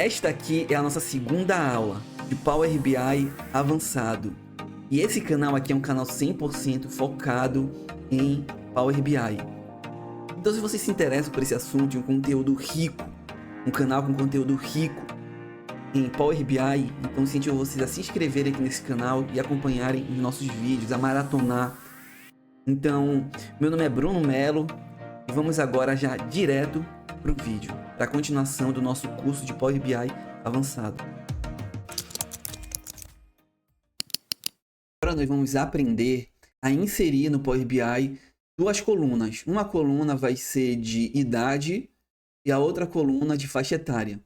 Esta aqui é a nossa segunda aula de Power BI avançado. E esse canal aqui é um canal 100% focado em Power BI. Então se você se interessa por esse assunto, de um conteúdo rico, um canal com conteúdo rico em Power BI, então incentivo vocês a se inscreverem aqui nesse canal e acompanharem os nossos vídeos, a maratonar. Então, meu nome é Bruno Melo e vamos agora já direto para o vídeo, para a continuação do nosso curso de Power BI avançado. Agora nós vamos aprender a inserir no Power BI duas colunas. Uma coluna vai ser de idade e a outra coluna de faixa etária.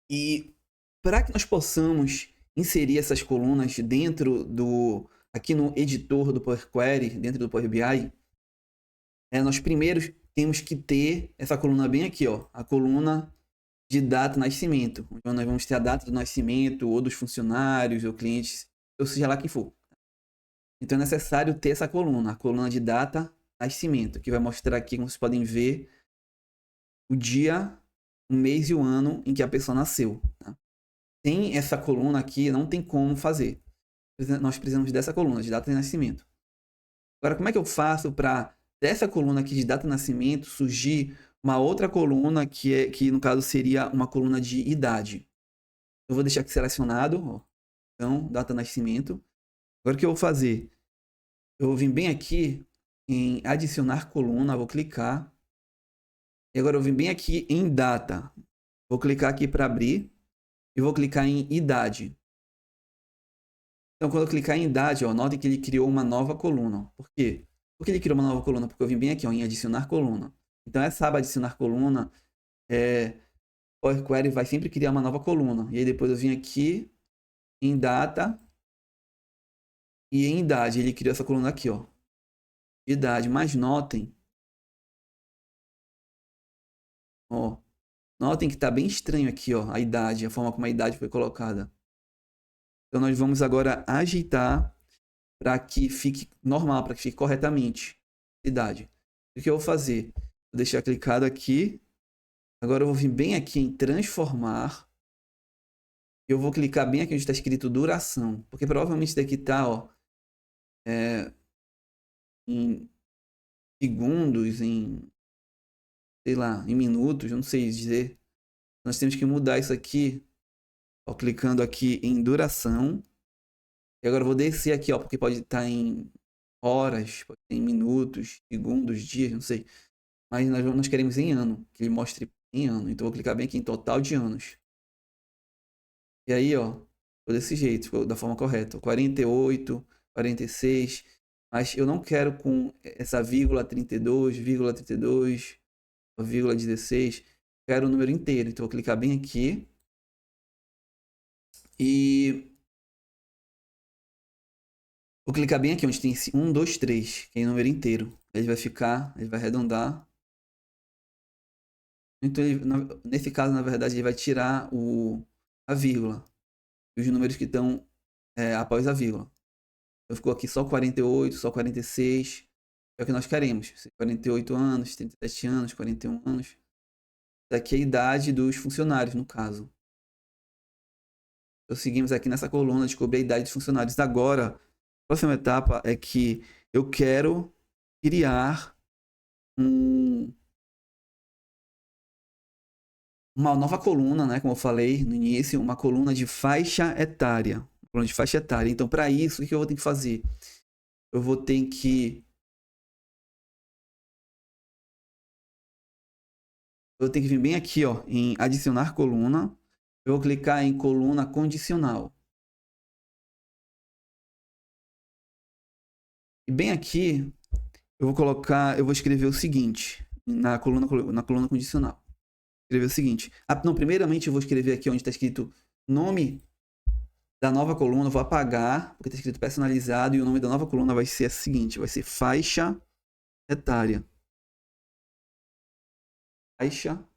E para que nós possamos inserir essas colunas dentro aqui no editor do Power Query, dentro do Power BI, nós primeiro temos que ter essa coluna bem aqui, ó, a coluna de data nascimento, onde nós vamos ter a data do nascimento, ou dos funcionários, ou clientes, ou seja lá quem for. Então é necessário ter essa coluna, a coluna de data nascimento, que vai mostrar aqui, como vocês podem ver, o dia, o mês e o ano em que a pessoa nasceu. Tá? Sem essa coluna aqui, não tem como fazer. Nós precisamos dessa coluna de data de nascimento. Agora, como é que eu faço para dessa coluna aqui de data de nascimento surgir uma outra coluna que no caso seria uma coluna de idade? Eu vou deixar aqui selecionado, ó. Então, data de nascimento. Agora o que eu vou fazer? Eu vou vir bem aqui em adicionar coluna, vou clicar. E agora eu vim bem aqui em data. Vou clicar aqui para abrir e vou clicar em idade. Então, quando eu clicar em idade, ó, notem que ele criou uma nova coluna. Por quê? Por que ele criou uma nova coluna? Porque eu vim bem aqui ó, em adicionar coluna. Então, essa aba adicionar coluna, Power Query vai sempre criar uma nova coluna. E aí depois eu vim aqui em data e em idade. Ele criou essa coluna aqui, ó, idade. Mas notem, ó, notem que está bem estranho aqui, ó, a idade, a forma como a idade foi colocada. Então, nós vamos agora ajeitar para que fique normal, para que fique corretamente idade. O que eu vou fazer? Vou deixar clicado aqui. Agora eu vou vir bem aqui em transformar. Eu vou clicar bem aqui onde está escrito duração, porque provavelmente daqui está, ó, em segundos, em, sei lá, em minutos, eu não sei dizer. Nós temos que mudar isso aqui, ó, clicando aqui em duração. E agora eu vou descer aqui, ó, porque pode estar em horas, pode estar em minutos, segundos, dias, não sei. Mas nós queremos em ano, que ele mostre em ano. Então eu vou clicar bem aqui em total de anos. E aí, ó, ficou desse jeito, ficou da forma correta. 48, 46. Mas eu não quero com essa vírgula 32, vírgula 32, vírgula 16. Quero o número inteiro. Então eu vou clicar bem aqui. E vou clicar bem aqui onde tem esse 1, 2, 3, que é o número inteiro. Ele vai ficar, ele vai arredondar. Então, nesse caso, na verdade, ele vai tirar a vírgula. Os números que estão após a vírgula. Então, ficou aqui só 48, só 46. É o que nós queremos. 48 anos, 37 anos, 41 anos. Daqui é a idade dos funcionários, no caso. Então, seguimos aqui nessa coluna, descobrir a idade dos funcionários. Agora, a próxima etapa é que eu quero criar uma nova coluna, né? Como eu falei no início, uma coluna de faixa etária. Uma coluna de faixa etária. Então, para isso, o que eu vou ter que fazer? Eu vou ter que vir bem aqui, ó, em adicionar coluna. Eu vou clicar em coluna condicional. E bem aqui, eu vou escrever o seguinte na coluna condicional. Escrever o seguinte. Não, primeiramente eu vou escrever aqui onde está escrito nome da nova coluna, eu vou apagar, porque está escrito personalizado, e o nome da nova coluna vai ser a seguinte, vai ser faixa etária. Faixa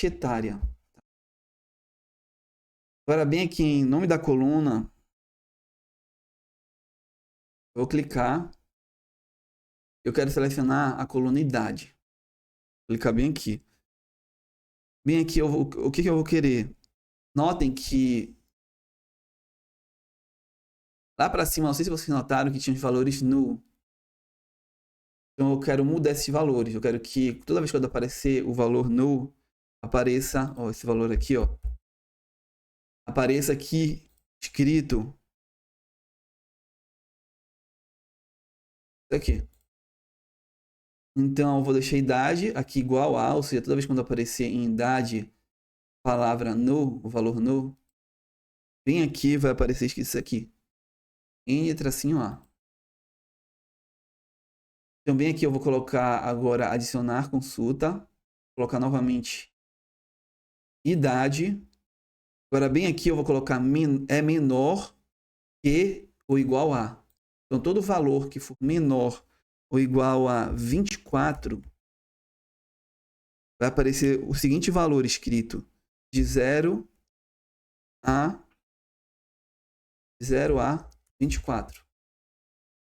etária. Agora bem aqui em nome da coluna, eu vou clicar eu quero selecionar a coluna idade. Vou clicar bem aqui. Bem aqui, o que eu vou querer? Notem que lá para cima, não sei se vocês notaram que tinha os valores null. Então eu quero mudar esses valores. Eu quero que toda vez que aparecer o valor null, apareça, ó, esse valor aqui, ó. Apareça aqui escrito isso aqui. Então eu vou deixar a idade aqui igual a, ou seja, toda vez quando aparecer em idade a palavra null, o valor null, bem aqui vai aparecer escrito isso aqui. N tracinho A. Então bem aqui eu vou colocar agora adicionar consulta. Vou colocar novamente idade. Agora bem aqui eu vou colocar é menor que ou igual a. Então todo valor que for menor ou igual a 24 vai aparecer o seguinte valor escrito de 0 a 24.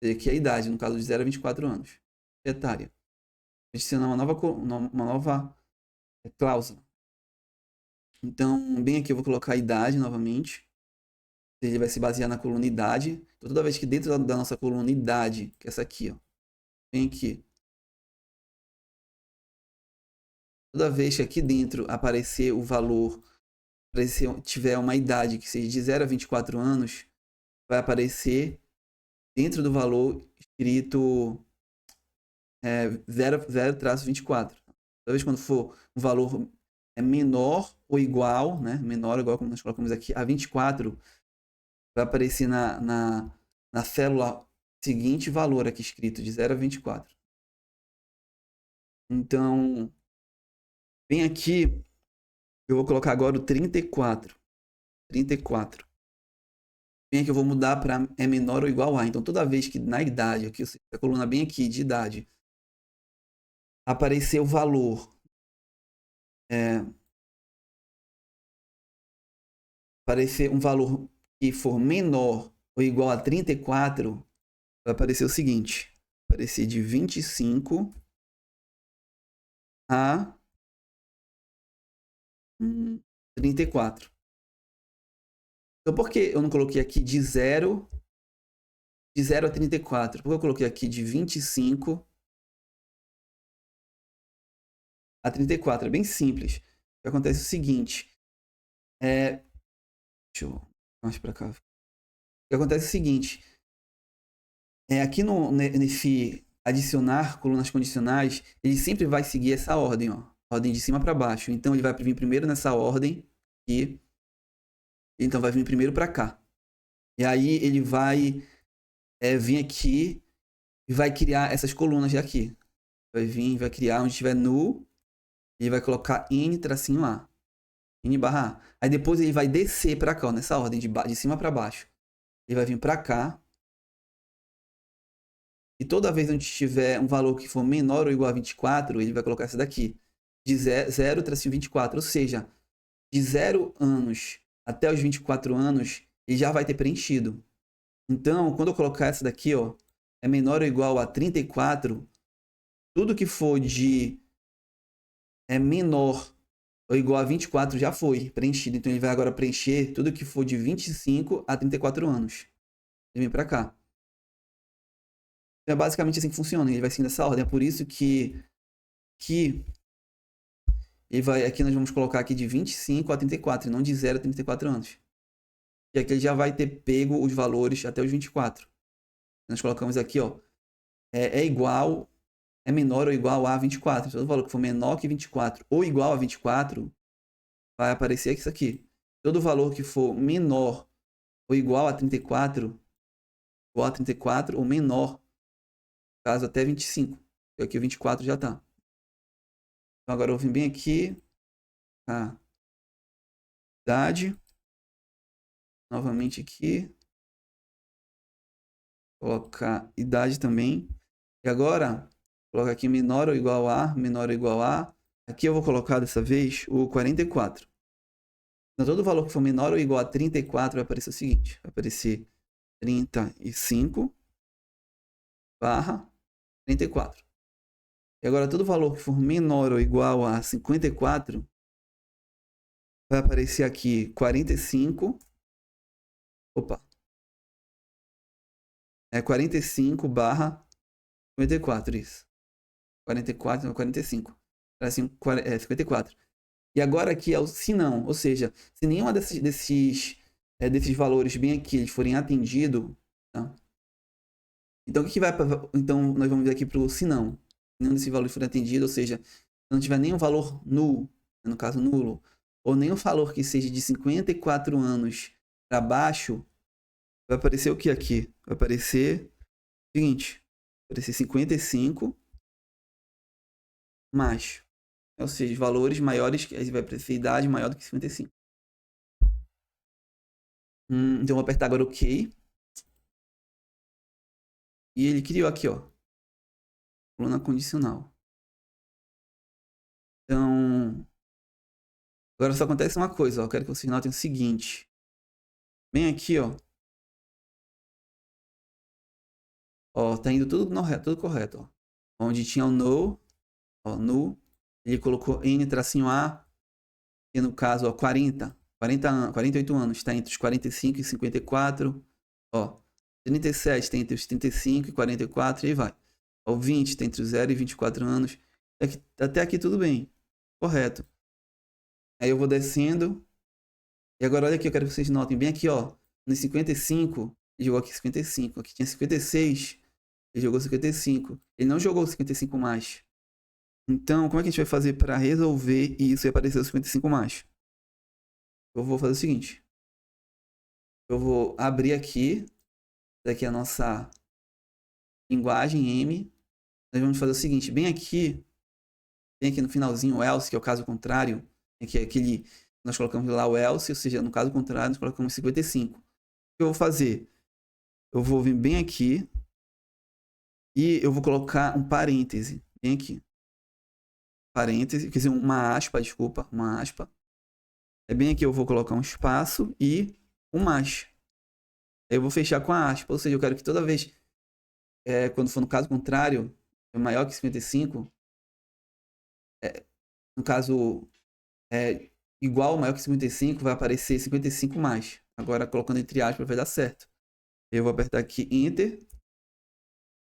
Que é a idade, no caso de 0 a 24 anos. Etária. Adicionar uma nova cláusula. Então, bem aqui eu vou colocar a idade novamente. Ele vai se basear na coluna idade. Então, toda vez que dentro da nossa coluna idade, que é essa aqui, ó, vem aqui. Toda vez que aqui dentro aparecer o valor, tiver uma idade que seja de 0 a 24 anos, vai aparecer dentro do valor escrito 0-24. Toda vez quando for um valor menor ou igual, né? Menor ou igual, como nós colocamos aqui, a 24, vai aparecer na célula seguinte valor aqui escrito, de 0 a 24. Então, bem aqui, eu vou colocar agora o 34. 34. Bem aqui eu vou mudar para é menor ou igual a. Então, toda vez que na idade, aqui, a coluna bem aqui de idade, aparecer o valor aparecer um valor que for menor ou igual a 34, vai aparecer o seguinte. Vai aparecer de 25 a 34. Então, por que eu não coloquei aqui de 0 a 34? Porque eu coloquei aqui de 25 a 34. É bem simples. O que acontece é o seguinte. Deixa eu mais para cá. O que acontece é o seguinte. Aqui nesse adicionar colunas condicionais, ele sempre vai seguir essa ordem, ó. Ordem de cima para baixo. Então ele vai vir primeiro nessa ordem e então vai vir primeiro para cá. E aí ele vai vir aqui e vai criar essas colunas aqui. Vai vir, vai criar onde tiver null, ele vai colocar n tracinho a. N barra a. Aí depois ele vai descer para cá, ó, nessa ordem de cima para baixo. Ele vai vir para cá. E toda vez onde tiver um valor que for menor ou igual a 24, ele vai colocar essa daqui. De 0 tracinho 24. Ou seja, de 0 anos até os 24 anos, ele já vai ter preenchido. Então, quando eu colocar essa daqui, ó, é menor ou igual a 34, tudo que for de menor ou igual a 24 já foi preenchido. Então, ele vai agora preencher tudo que for de 25 a 34 anos. Ele vem para cá. Então, é basicamente assim que funciona. Ele vai seguindo essa ordem. É por isso que ele vai, aqui nós vamos colocar aqui de 25 a 34, e não de 0 a 34 anos. E aqui ele já vai ter pego os valores até os 24. Nós colocamos aqui, ó, é igual, é menor ou igual a 24. Todo valor que for menor que 24 ou igual a 24, vai aparecer isso aqui. Todo valor que for menor ou igual a 34, ou menor, caso até 25. E aqui o 24 já está. Então agora eu vim bem aqui, a idade, novamente aqui, colocar idade também. E agora, colocar aqui menor ou igual a, menor ou igual a. Aqui eu vou colocar dessa vez o 44. Então todo valor que for menor ou igual a 34 vai aparecer o seguinte. Vai aparecer 35 barra 34. E agora todo valor que for menor ou igual a 54 vai aparecer aqui 45. Opa. É 45 barra 54, isso. 44, não, 45. Assim, 54. E agora aqui é o se não, ou seja, se nenhuma desses valores bem aqui eles forem atendidos, tá? Então o que vai então nós vamos vir aqui para o se não. Se nenhum desses valores for atendido, ou seja, se não tiver nenhum valor nulo, no caso nulo, ou nenhum valor que seja de 54 anos para baixo, vai aparecer o que aqui? Vai aparecer o seguinte, vai aparecer 55 mais, ou seja, valores maiores, que vai aparecer idade maior do que 55. Então eu vou apertar agora OK. E ele criou aqui, ó, coluna condicional. Então, agora só acontece uma coisa, ó, eu quero que vocês notem o seguinte. Bem aqui, ó. Ó, tá indo tudo correto, ó. Onde tinha o no, ó, no, ele colocou N-A, que no caso, ó, 48 anos, tá entre os 45 e 54, ó. 37 tem entre os 35 e 44, e aí vai. Ó, 20 tem entre os 0 e 24 anos. Até aqui tudo bem, correto. Aí eu vou descendo. E agora olha aqui, eu quero que vocês notem bem aqui, ó. No 55, ele jogou aqui 55. Aqui tinha 56, ele jogou 55. Ele não jogou 55 mais. Então, como é que a gente vai fazer para resolver isso e aparecer o 55 mais? Eu vou fazer o seguinte. Eu vou abrir aqui. Daqui a nossa linguagem M. Nós vamos fazer o seguinte. Bem aqui no finalzinho o else, que é o caso contrário. Que é aquele... Nós colocamos lá o else, ou seja, no caso contrário, nós colocamos 55. O que eu vou fazer? Eu vou vir bem aqui e eu vou colocar um parêntese bem aqui. Parêntese, quer dizer, uma aspa, desculpa, uma aspa. É bem aqui eu vou colocar um espaço e um mais. Aí eu vou fechar com a aspa, ou seja, eu quero que toda vez, quando for no caso contrário, é maior que 55, no caso igual, maior que 55, vai aparecer 55 mais. Agora, colocando entre aspas, vai dar certo. Eu vou apertar aqui Enter.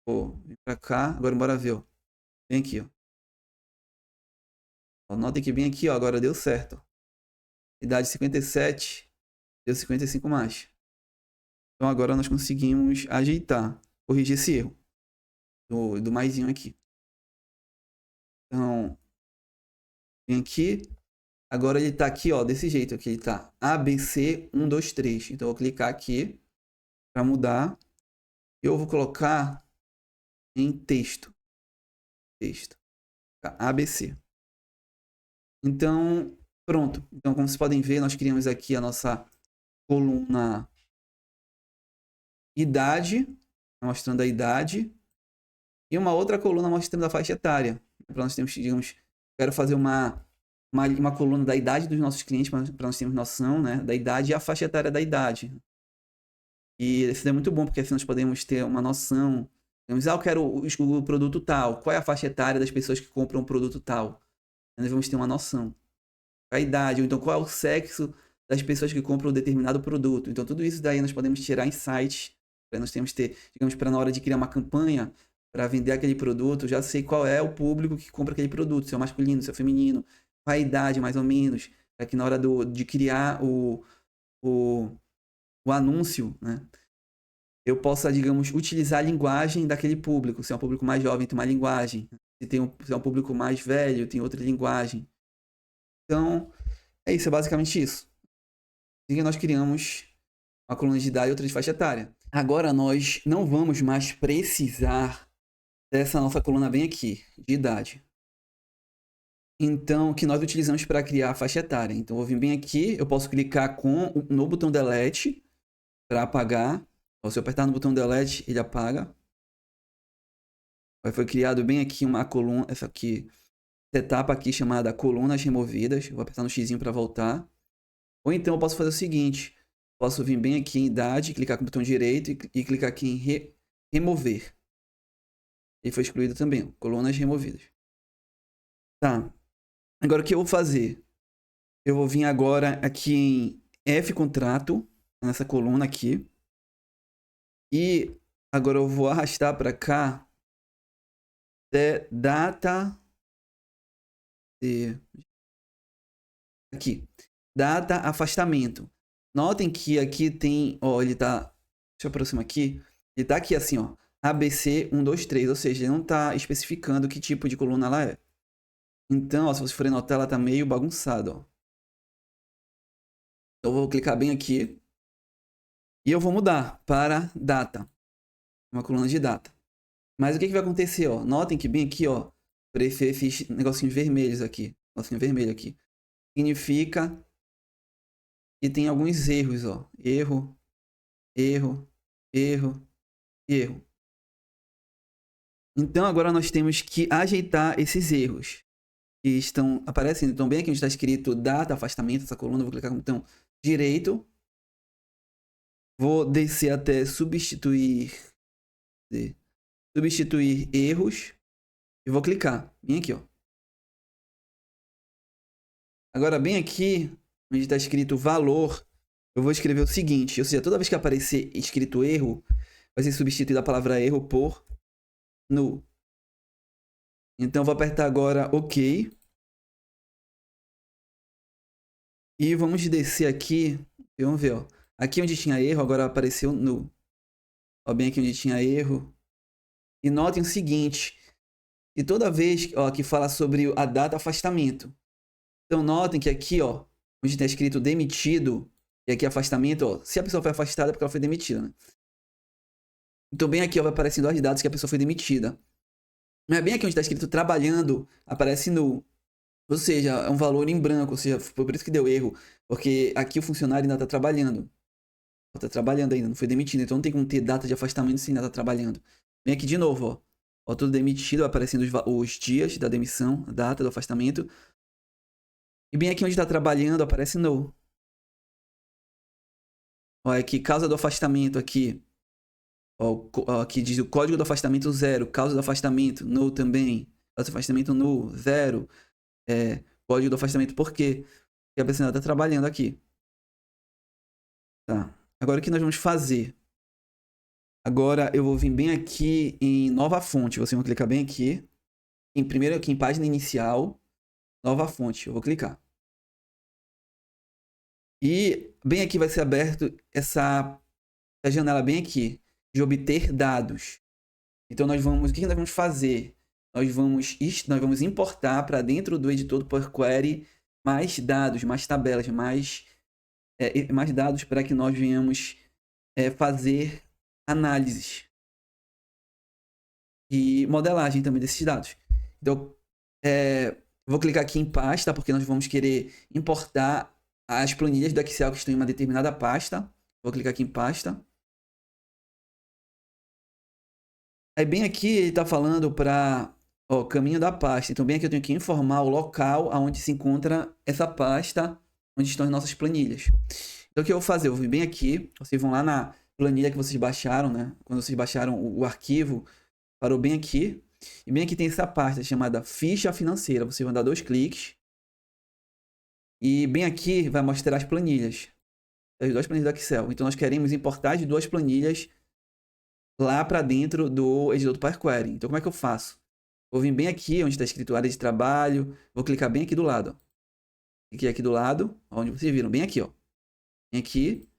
Vou vir pra cá. Agora, bora ver, ó. Bem aqui, ó. Notem que bem aqui, ó. Agora deu certo. Idade 57. Deu 55 mais. Então, agora nós conseguimos ajeitar. Corrigir esse erro. Do maisinho aqui. Então, vem aqui. Agora ele tá aqui, ó. Desse jeito aqui. Ele tá ABC 1, 2, 3. Então, eu vou clicar aqui. Pra mudar. Eu vou colocar em texto. Texto. ABC. Então, pronto. Então, como vocês podem ver, nós criamos aqui a nossa coluna idade, mostrando a idade, e uma outra coluna mostrando a faixa etária. Para nós termos, digamos, quero fazer uma coluna da idade dos nossos clientes, para nós termos noção, né, da idade e a faixa etária da idade. E isso é muito bom, porque assim nós podemos ter uma noção. Eu quero o produto tal. Qual é a faixa etária das pessoas que compram o produto tal? Nós vamos ter uma noção. A idade, ou então qual é o sexo das pessoas que compram um determinado produto. Então, tudo isso daí nós podemos tirar insights. Nós temos que ter, digamos, para na hora de criar uma campanha para vender aquele produto, já sei qual é o público que compra aquele produto, se é masculino, se é feminino, qual é a idade mais ou menos, para que na hora de criar o anúncio, né, eu possa, digamos, utilizar a linguagem daquele público. Se é um público mais jovem, tem uma linguagem. Se é um público mais velho, tem outra linguagem. Então, é isso, é basicamente isso. E nós criamos uma coluna de idade e outra de faixa etária. Agora nós não vamos mais precisar dessa nossa coluna bem aqui, de idade. Então, que nós utilizamos para criar a faixa etária. Então, eu vou vir bem aqui, eu posso clicar no botão Delete para apagar. Se eu apertar no botão Delete, ele apaga. Foi criado bem aqui uma coluna, essa etapa aqui chamada colunas removidas. Eu vou apertar no X para voltar. Ou então eu posso fazer o seguinte. Posso vir bem aqui em idade, clicar com o botão direito e clicar aqui em remover. Ele foi excluído também, ó, colunas removidas. Tá. Agora o que eu vou fazer? Eu vou vir agora aqui em F contrato, nessa coluna aqui. E agora eu vou arrastar para cá data aqui, data afastamento. Notem que aqui tem, ó, ele tá, deixa eu aproximar aqui, ele tá aqui assim, ó, ABC 1, 2, 3, ou seja, ele não tá especificando que tipo de coluna ela é. Então, ó, se vocês forem notar, ela tá meio bagunçada, ó. Então eu vou clicar bem aqui e eu vou mudar para data, uma coluna de data. Mas o que vai acontecer, ó? Notem que bem aqui, ó, apareceu esses negocinhos vermelhos aqui, negocinho vermelho aqui. Significa que tem alguns erros, ó. Erro, erro, erro e erro. Então agora nós temos que ajeitar esses erros que estão aparecendo. Então bem aqui onde está escrito data afastamento, essa coluna, eu vou clicar com o botão direito. Vou descer até substituir erros e vou clicar bem aqui, ó. Agora bem aqui onde está escrito valor, eu vou escrever o seguinte, ou seja, toda vez que aparecer escrito erro, vai ser substituída a palavra erro por null. Então eu vou apertar agora OK. E vamos descer aqui, e vamos ver, ó. Aqui onde tinha erro, agora apareceu null. Ó, bem aqui onde tinha erro. E notem o seguinte, que toda vez, ó, que fala sobre a data afastamento. Então notem que aqui, ó, onde está escrito demitido, e aqui afastamento, ó, se a pessoa foi afastada é porque ela foi demitida, né? Então bem aqui, ó, vai aparecendo as datas que a pessoa foi demitida. Mas bem aqui onde está escrito trabalhando, aparece null. Ou seja, é um valor em branco, ou seja, foi por isso que deu erro. Porque aqui o funcionário ainda está trabalhando. Está trabalhando ainda, não foi demitido. Então não tem como ter data de afastamento se ainda está trabalhando. Vem aqui de novo, ó. Ó, tudo demitido, aparecendo os dias da demissão, a data do afastamento. E bem aqui onde está trabalhando, aparece null. Ó, aqui, causa do afastamento aqui. Ó, aqui diz o código do afastamento 0. Causa do afastamento, null também. Causa do afastamento null, 0. Código do afastamento, por quê? Porque a pessoa está trabalhando aqui. Tá. Agora o que nós vamos fazer? Agora eu vou vir bem aqui em nova fonte. Vocês vão clicar bem aqui. Primeiro aqui em página inicial. Nova fonte. Eu vou clicar. E bem aqui vai ser aberto essa janela bem aqui. De obter dados. Então nós vamos... O que nós vamos fazer? Nós vamos importar para dentro do editor do Power Query mais dados, mais tabelas, mais dados para que nós venhamos fazer análises e modelagem também desses dados. Então, vou clicar aqui em pasta, porque nós vamos querer importar as planilhas do Excel que estão em uma determinada pasta. Vou clicar aqui em pasta. Aí bem aqui ele está falando para caminho da pasta. Então bem aqui eu tenho que informar o local onde se encontra essa pasta, onde estão as nossas planilhas. Então o que eu vou fazer? Eu vou vir bem aqui, vocês vão lá na planilha que vocês baixaram, né? Quando vocês baixaram o arquivo, parou bem aqui. E bem aqui tem essa pasta chamada ficha financeira. Vocês vão dar 2 cliques. E bem aqui vai mostrar as planilhas. As 2 planilhas do Excel. Então nós queremos importar as 2 planilhas lá para dentro do editor do Power Query. Então como é que eu faço? Vou vir bem aqui onde está escrito área de trabalho. Vou clicar bem aqui do lado. Ó. Cliquei aqui do lado, onde vocês viram. Bem aqui, ó. Bem aqui.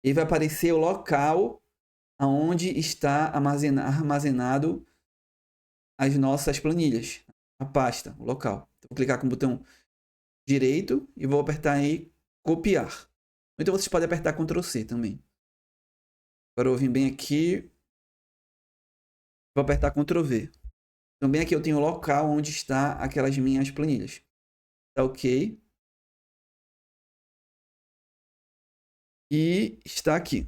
E vai aparecer o local onde está armazenado as nossas planilhas. A pasta, o local. Então, vou clicar com o botão direito e vou apertar aí copiar. Então vocês podem apertar Ctrl C também. Agora eu vou vir bem aqui. Vou apertar Ctrl V. Então bem aqui eu tenho o local onde está aquelas minhas planilhas. Tá ok. E está aqui.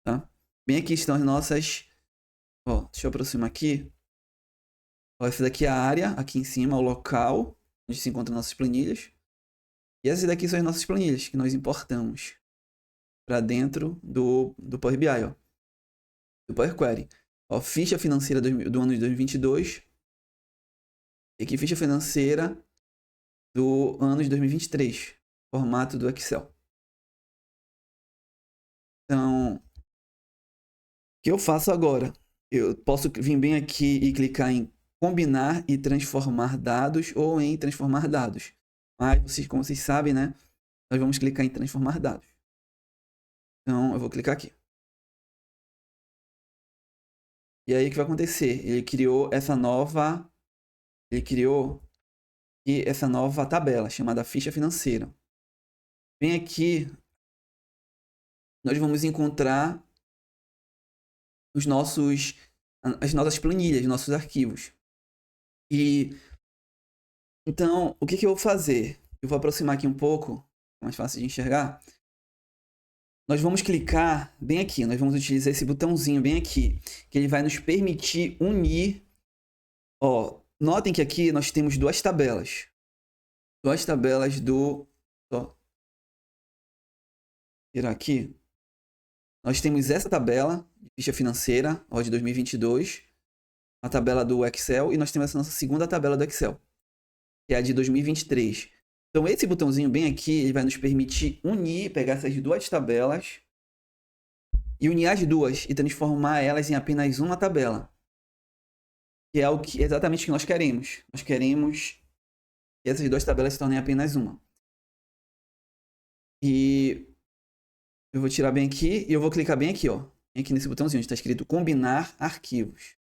Tá? Bem aqui estão as nossas... Ó, deixa eu aproximar aqui. Ó, essa daqui é a área, aqui em cima, o local onde se encontram nossas planilhas. E essas daqui são as nossas planilhas que nós importamos para dentro do Power BI, ó, do Power Query. Ó, ficha financeira do ano de 2022. E aqui ficha financeira do ano de 2023. Formato do Excel. Então, o que eu faço agora? Eu posso vir bem aqui e clicar em combinar e transformar dados ou em transformar dados. Mas, como vocês sabem, né? Nós vamos clicar em transformar dados. Então, eu vou clicar aqui. E aí, o que vai acontecer? Ele criou essa nova tabela chamada ficha financeira. Vem aqui, nós vamos encontrar as nossas planilhas, nossos arquivos. E então, o que eu vou fazer? Eu vou aproximar aqui um pouco, mais fácil de enxergar. Nós vamos clicar bem aqui, nós vamos utilizar esse botãozinho bem aqui, que ele vai nos permitir unir. Ó, notem que aqui nós temos duas tabelas. Duas tabelas do... Ó, tirar aqui. Nós temos essa tabela de ficha financeira, ó, de 2022. A tabela do Excel. E nós temos essa nossa segunda tabela do Excel, que é a de 2023. Então, esse botãozinho bem aqui, ele vai nos permitir unir, pegar essas duas tabelas e unir as duas e transformar elas em apenas uma tabela. Que é exatamente o que nós queremos. Nós queremos que essas duas tabelas se tornem apenas uma. E eu vou tirar bem aqui e eu vou clicar bem aqui, ó. Aqui nesse botãozinho, onde está escrito combinar arquivos.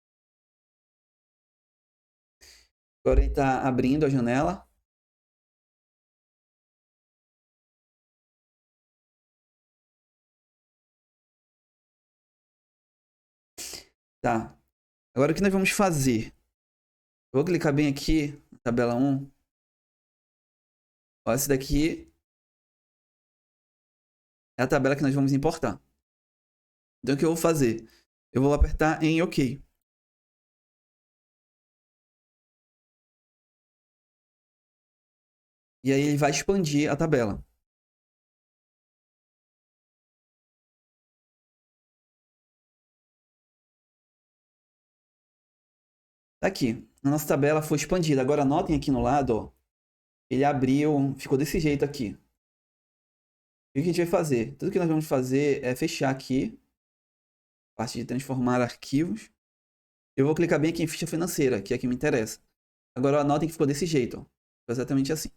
Agora ele está abrindo a janela. Tá. Agora o que nós vamos fazer? Eu vou clicar bem aqui na tabela 1. Ó, essa daqui é a tabela que nós vamos importar. Então o que eu vou fazer? Eu vou apertar em OK. E aí ele vai expandir a tabela. Tá aqui. A nossa tabela foi expandida. Agora notem aqui no lado, ó. Ele abriu, ficou desse jeito aqui. E o que a gente vai fazer? Tudo que nós vamos fazer é fechar aqui. A parte de transformar arquivos. Eu vou clicar bem aqui em ficha financeira, que é a que me interessa. Agora anotem que ficou desse jeito, ó. Ficou exatamente assim.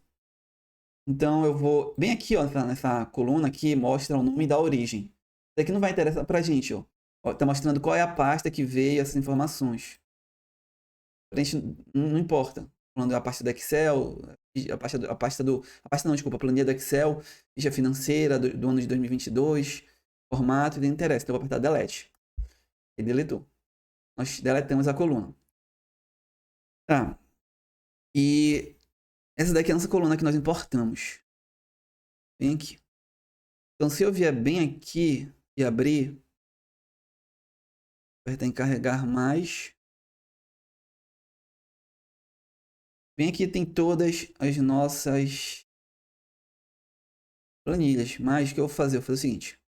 Então eu vou bem aqui, ó, nessa coluna aqui, mostra o nome da origem. Isso aqui não vai interessar pra gente, ó. Ó, tá mostrando qual é a pasta que veio essas informações. Pra gente não importa. Falando da pasta do Excel, a planilha do Excel, ficha financeira do ano de 2022, formato, não interessa. Então eu vou apertar Delete. E deletou. Nós deletamos a coluna. Tá. E essa daqui é a nossa coluna que nós importamos. Vem aqui. Então se eu vier bem aqui e abrir, apertar em carregar mais. Bem aqui tem todas as nossas planilhas. Mas o que eu vou fazer? Eu vou fazer o seguinte.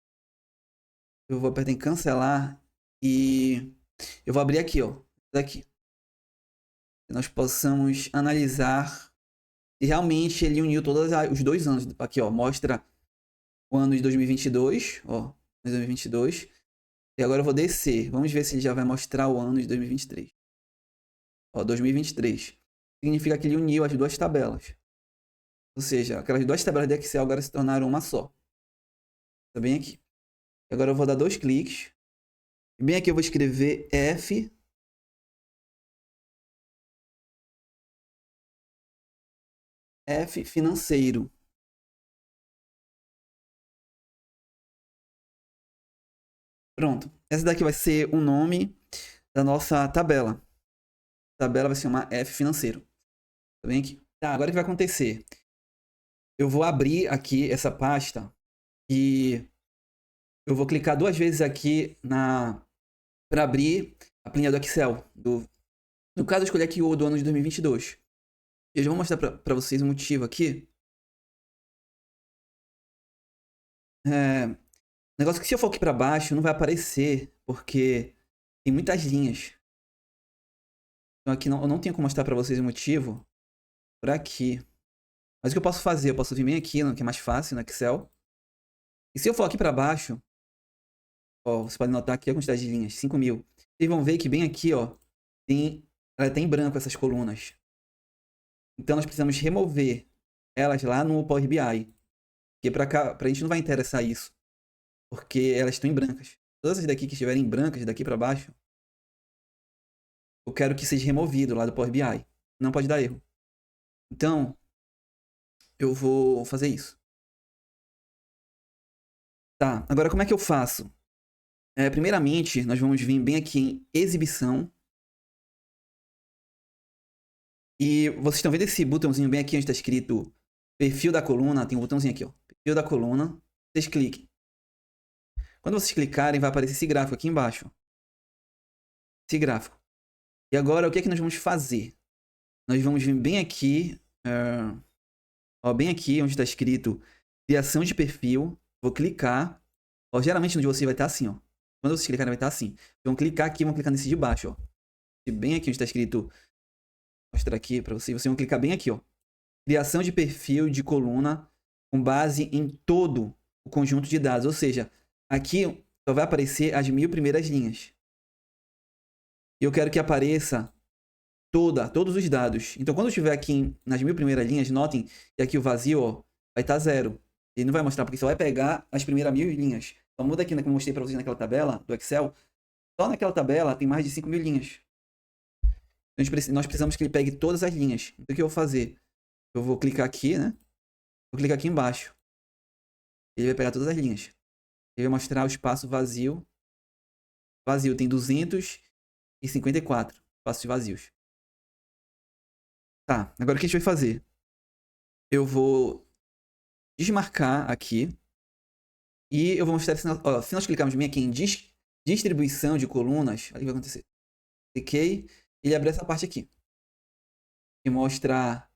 Eu vou apertar em cancelar e eu vou abrir aqui, ó. Daqui. Que nós possamos analisar se realmente ele uniu todos os 2 anos. Aqui, ó. Mostra o ano de 2022. Ó. 2022. E agora eu vou descer. Vamos ver se ele já vai mostrar o ano de 2023. Ó, 2023. Significa que ele uniu as duas tabelas. Ou seja, aquelas duas tabelas de Excel agora se tornaram uma só. Tá bem aqui. Agora eu vou dar 2 cliques. E bem aqui eu vou escrever F financeiro. Pronto. Essa daqui vai ser o nome da nossa tabela. A tabela vai se chamar F financeiro. Tá bem aqui? Tá, agora o que vai acontecer? Eu vou abrir aqui essa pasta e eu vou clicar 2 vezes aqui para abrir a planilha do Excel. No caso, eu escolhi aqui o do ano de 2022. Eu já vou mostrar para vocês o motivo aqui. Negócio que se eu for aqui para baixo não vai aparecer, porque tem muitas linhas. Então aqui eu não tenho como mostrar para vocês o motivo por aqui. Mas o que eu posso fazer? Eu posso vir bem aqui, que é mais fácil no Excel. E se eu for aqui para baixo, ó, você pode notar aqui a quantidade de linhas, 5.000. Vocês vão ver que bem aqui, ó, ela tem em branco essas colunas. Então nós precisamos remover elas lá no Power BI. Porque pra gente não vai interessar isso. Porque elas estão em brancas. Todas as daqui que estiverem em brancas, daqui para baixo, eu quero que seja removido lá do Power BI. Não pode dar erro. Então, eu vou fazer isso. Tá, agora como é que eu faço? Primeiramente, nós vamos vir bem aqui em exibição. E vocês estão vendo esse botãozinho bem aqui onde está escrito perfil da coluna? Tem um botãozinho aqui, ó. Perfil da coluna. Vocês cliquem. Quando vocês clicarem, vai aparecer esse gráfico aqui embaixo. Esse gráfico. E agora, o que é que nós vamos fazer? Nós vamos vir bem aqui. Ó, bem aqui onde está escrito criação de perfil. Vou clicar. Ó, geralmente onde você vai estar assim, ó. Quando vocês clicarem, vai estar assim. Vão clicar aqui, vão clicar nesse de baixo, ó. E bem aqui onde está escrito. Vou mostrar aqui para vocês. Vocês vão clicar bem aqui, ó. Criação de perfil de coluna com base em todo o conjunto de dados. Ou seja, aqui só vai aparecer as 1.000 primeiras linhas. E eu quero que apareça todos os dados. Então, quando eu estiver aqui nas 1.000 primeiras linhas, notem que aqui o vazio, ó, vai estar 0. Ele não vai mostrar, porque só vai pegar as primeiras 1.000 linhas. Então, muda aqui, né, como eu mostrei para vocês naquela tabela do Excel. Só naquela tabela tem mais de 5.000 linhas. Então, nós precisamos que ele pegue todas as linhas. Então, o que eu vou fazer? Eu vou clicar aqui, né? Vou clicar aqui embaixo. Ele vai pegar todas as linhas. Ele vai mostrar o espaço vazio. Vazio tem 254 espaços vazios. Tá, agora o que a gente vai fazer? Eu vou desmarcar aqui. E eu vou mostrar, ó, se nós clicarmos bem aqui em distribuição de colunas, olha o que vai acontecer. Cliquei, ele abre essa parte aqui. E mostra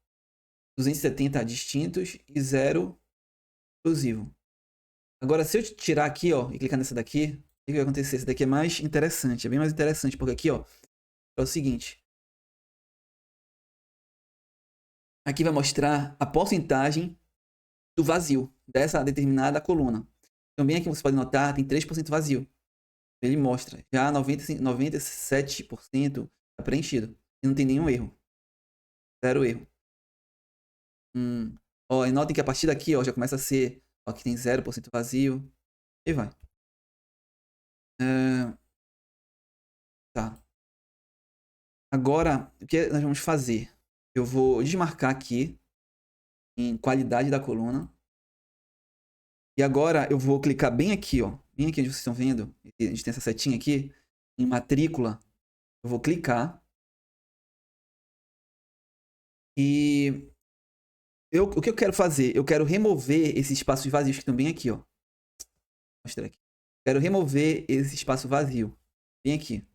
270 distintos e 0 exclusivo. Agora, se eu tirar aqui, ó, e clicar nessa daqui, o que vai acontecer? Essa daqui é mais interessante, é bem mais interessante, porque aqui, ó, é o seguinte. Aqui vai mostrar a porcentagem do vazio dessa determinada coluna. Também aqui você pode notar, tem 3% vazio. Ele mostra, já 97% está preenchido. E não tem nenhum erro. Zero erro. Ó, e notem que a partir daqui, ó, já começa a ser, ó, aqui tem 0% vazio. E vai. Tá. Agora, o que nós vamos fazer? Eu vou desmarcar aqui em qualidade da coluna. E agora eu vou clicar bem aqui, ó. Bem aqui onde vocês estão vendo. A gente tem essa setinha aqui. Em matrícula. Eu vou clicar. E o que eu quero fazer? Eu quero remover esses espaços vazios que estão bem aqui, ó. Vou mostrar aqui. Quero remover esse espaço vazio. Bem aqui.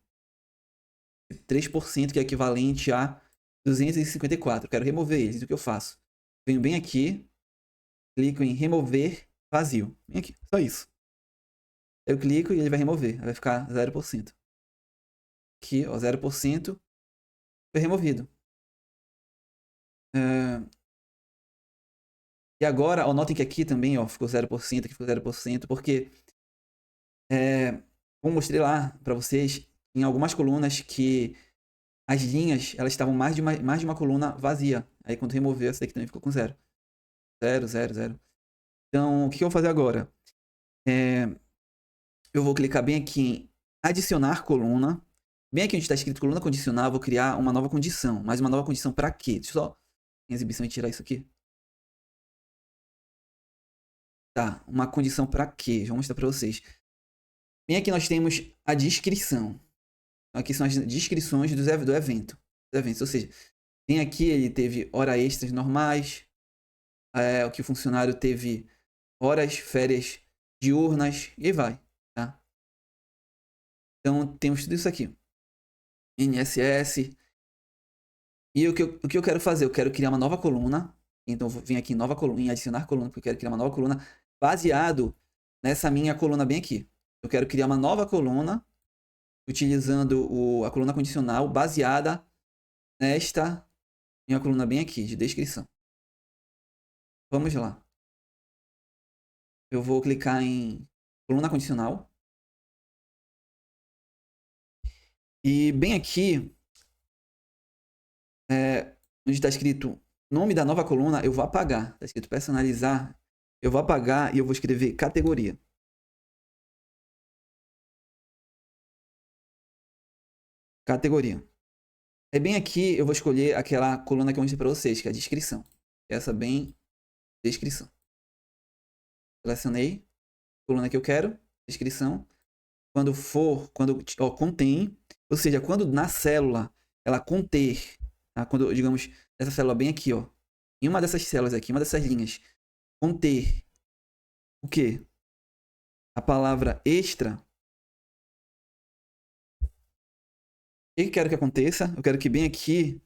3%, que é equivalente a 254. Quero remover eles. O que eu faço? Venho bem aqui. Clico em remover vazio. Bem aqui. Só isso. Eu clico e ele vai remover. Vai ficar 0%. Aqui, ó, 0%. Foi removido. E agora, ó, notem que aqui também, ó, ficou 0%, aqui ficou 0%, porque como mostrei lá para vocês, em algumas colunas que as linhas, elas estavam mais de uma coluna vazia. Aí quando removeu, essa daqui também ficou com 0. 0, 0, 0. Então, o que eu vou fazer agora? Eu vou clicar bem aqui em adicionar coluna. Bem aqui onde está escrito coluna condicional, eu vou criar uma nova condição. Mas uma nova condição para quê? Deixa eu só em exibição e tirar isso aqui. Tá, uma condição para quê? Vou mostrar para vocês. Bem aqui nós temos a descrição. Aqui são as descrições do evento. Ou seja, bem aqui ele teve horas extras normais. O que o funcionário teve horas, férias diurnas e aí vai. Tá? Então temos tudo isso aqui. INSS. E o que eu quero fazer? Eu quero criar uma nova coluna. Então eu vou vir aqui em nova coluna, em adicionar coluna, porque eu quero criar uma nova coluna baseado nessa minha coluna bem aqui. Eu quero criar uma nova coluna utilizando a coluna condicional baseada nesta minha coluna bem aqui, de descrição. Vamos lá. Eu vou clicar em coluna condicional. E bem aqui, onde está escrito nome da nova coluna, eu vou apagar. Está escrito personalizar. Eu vou apagar e eu vou escrever categoria. Categoria. É bem aqui, eu vou escolher aquela coluna que eu mostrei para vocês, que é a descrição. Essa bem, descrição. Selecionei, coluna que eu quero, descrição. Quando contém, ou seja, quando na célula ela conter, tá? Quando, digamos, essa célula bem aqui, ó, em uma dessas células aqui, uma dessas linhas, conter o quê? A palavra extra. O que eu quero que aconteça? Eu quero que bem aqui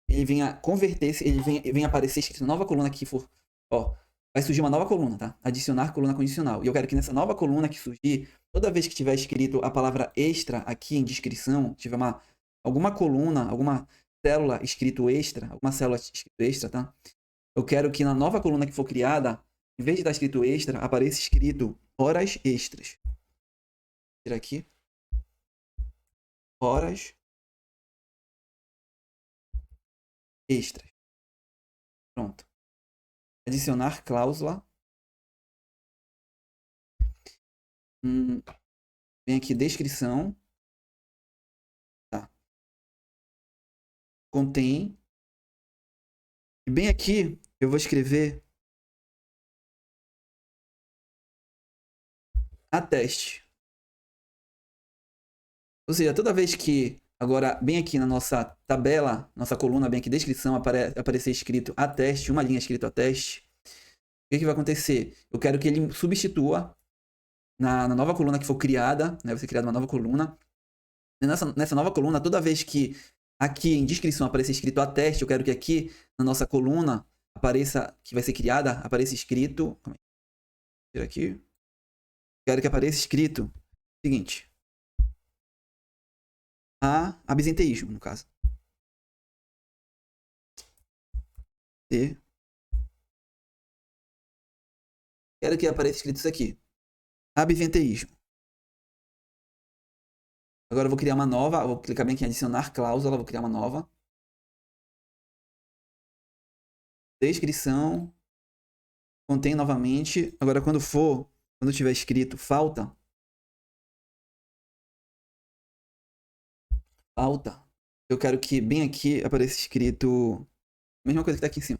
ele venha converter-se, ele venha aparecer escrito nova coluna que for, ó, vai surgir uma nova coluna, tá? Adicionar coluna condicional. E eu quero que nessa nova coluna que surgir, toda vez que tiver escrito a palavra extra aqui em descrição, tiver alguma coluna, alguma célula escrito extra, alguma célula escrito extra, tá? Eu quero que na nova coluna que for criada, em vez de estar escrito extra, apareça escrito horas extras. Vou tirar aqui. Horas extras. Pronto. Adicionar cláusula. Vem aqui descrição. Tá. Contém. E bem aqui eu vou escrever ateste. Ou seja, toda vez que agora bem aqui na nossa tabela, nossa coluna bem aqui descrição aparecer escrito ateste, uma linha escrito ateste, o que vai acontecer? Eu quero que ele substitua na nova coluna que for criada, né? Vai ser criada uma nova coluna. E nessa nova coluna, toda vez que aqui em descrição aparecer escrito ateste, eu quero que aqui na nossa coluna apareça, que vai ser criada, apareça escrito. Tira aqui. Quero que apareça escrito o seguinte. Absenteísmo, no caso. E quero que apareça escrito isso aqui. Absenteísmo. Agora eu vou criar uma nova. Vou clicar bem aqui em adicionar cláusula. Vou criar uma nova. Descrição. Contém novamente. Agora quando tiver escrito falta. Eu quero que bem aqui apareça escrito. Mesma coisa que tá aqui em cima.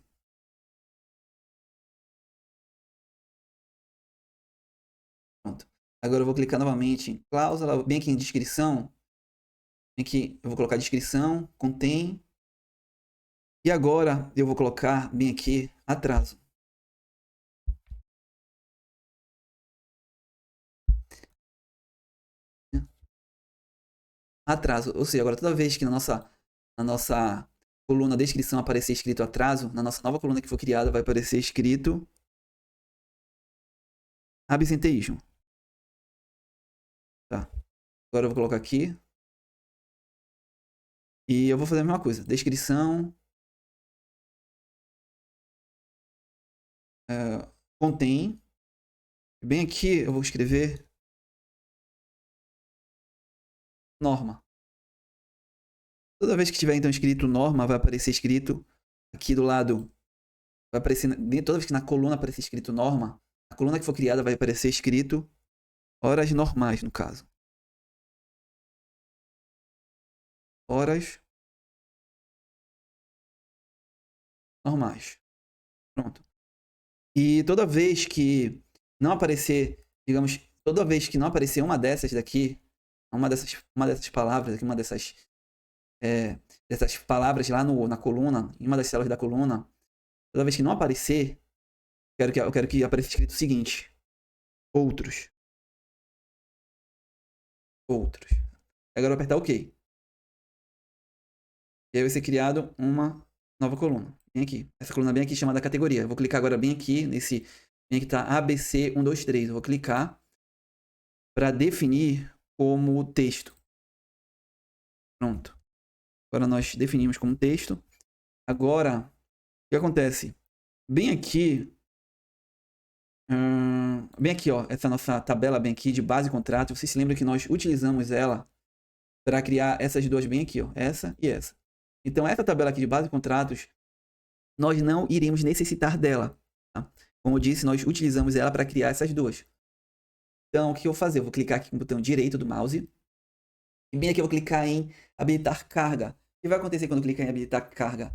Pronto. Agora eu vou clicar novamente em cláusula. Bem aqui em descrição. Bem aqui eu vou colocar descrição. Contém. E agora eu vou colocar bem aqui atraso. Atraso. Ou seja, agora toda vez que na nossa coluna descrição aparecer escrito atraso, na nossa nova coluna que for criada vai aparecer escrito absenteísmo. Tá. Agora eu vou colocar aqui. E eu vou fazer a mesma coisa. Descrição. Contém. Bem aqui eu vou escrever norma. Toda vez que tiver então escrito norma, vai aparecer escrito aqui do lado. Vai aparecer, toda vez que na coluna aparecer escrito norma, a coluna que for criada vai aparecer escrito horas normais, no caso. Horas normais. Pronto. E toda vez que não aparecer, digamos, toda vez que não aparecer uma dessas daqui, uma dessas palavras aqui, dessas palavras lá na coluna, em uma das células da coluna, toda vez que não aparecer, eu quero que apareça escrito o seguinte: outros. Outros. Agora eu vou apertar OK. E aí vai ser criado uma nova coluna. Bem aqui. Essa coluna bem aqui chamada categoria. Eu vou clicar agora bem aqui nesse. Bem aqui tá ABC123. Eu vou clicar para definir como texto. Pronto. Agora nós definimos como texto. Agora, o que acontece? Bem aqui, ó, essa nossa tabela bem aqui de base e contrato, você se lembra que nós utilizamos ela para criar essas duas bem aqui, ó, essa e essa. Então, essa tabela aqui de base e contratos, nós não iremos necessitar dela. Tá? Como eu disse, nós utilizamos ela para criar essas duas. Então, o que eu vou fazer? Eu vou clicar aqui com o botão direito do mouse. E bem aqui eu vou clicar em habilitar carga. O que vai acontecer quando eu clicar em habilitar carga?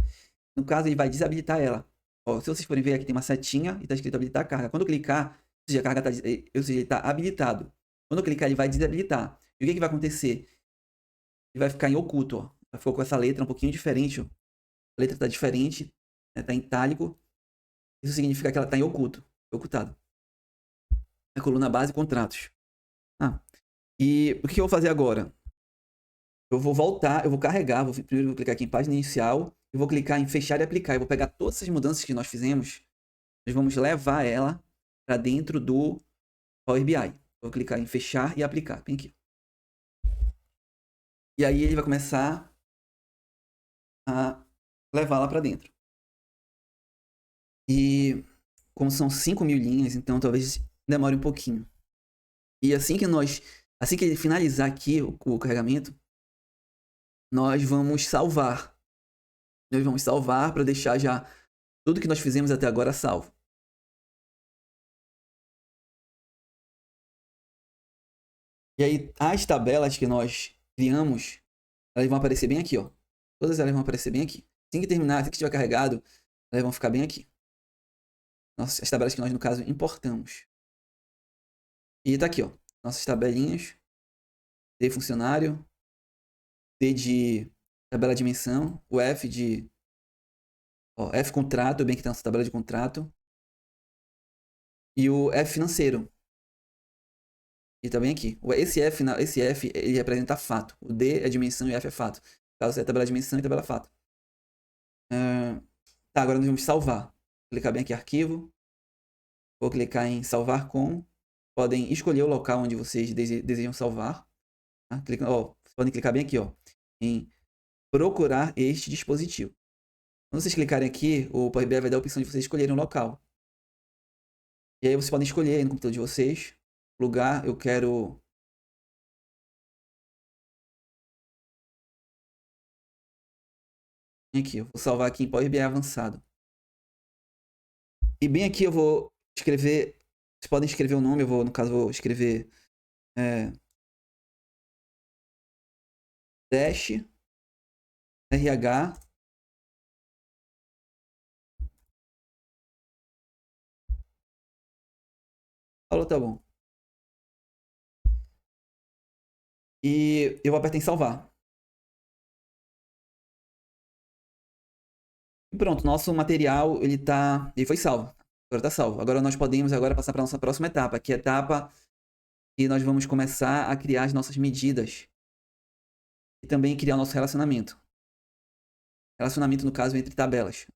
No caso, ele vai desabilitar ela. Ó, se vocês forem ver, aqui tem uma setinha e está escrito habilitar carga. Quando eu clicar, ou seja, a carga está habilitado. Quando eu clicar, ele vai desabilitar. E o que vai acontecer? Ele vai ficar em oculto. Ó. Ficou com essa letra um pouquinho diferente. Ó. A letra está diferente, está em itálico. Isso significa que ela está em oculto, ocultado. A coluna base contratos. E o que eu vou fazer agora? Eu vou voltar, eu vou carregar, primeiro vou clicar aqui em página inicial, eu vou clicar em fechar e aplicar. Eu vou pegar todas essas mudanças que nós fizemos, nós vamos levar ela para dentro do Power BI. Vou clicar em fechar e aplicar, bem aqui. E aí ele vai começar a levá-la para dentro. E como são 5.000 linhas, então talvez demore um pouquinho. E assim que ele finalizar aqui o carregamento, nós vamos salvar. Nós vamos salvar para deixar já tudo que nós fizemos até agora salvo. E aí, as tabelas que nós criamos, elas vão aparecer bem aqui, ó. Todas elas vão aparecer bem aqui. Assim que terminar, assim que estiver carregado, elas vão ficar bem aqui. As tabelas que nós, no caso, importamos. E tá aqui, ó. Nossas tabelinhas. T funcionário. T de tabela de dimensão. O F de... Ó, F contrato, bem que tá nossa tabela de contrato. E o F financeiro. E tá bem aqui. Esse F, ele representa fato. O D é dimensão e o F é fato. No caso, é tabela de dimensão e tabela fato. Tá, agora nós vamos salvar. Vou clicar bem aqui, arquivo. Vou clicar em salvar com. Podem escolher o local onde vocês desejam salvar. Tá? Vocês podem clicar bem aqui, ó, em procurar este dispositivo. Quando vocês clicarem aqui, o Power BI vai dar a opção de vocês escolherem um local. E aí vocês podem escolher aí no computador de vocês. Lugar, eu quero... Aqui, eu vou salvar aqui em Power BI avançado. E bem aqui eu vou escrever... Vocês podem escrever o nome, no caso, vou escrever... Dash RH falou, tá bom. E eu vou apertar em salvar. E pronto, nosso material, ele foi salvo. Agora tá salvo. Agora nós podemos passar para nossa próxima etapa, que é a etapa que nós vamos começar a criar as nossas medidas. E também criar o nosso relacionamento. Relacionamento, no caso, entre tabelas.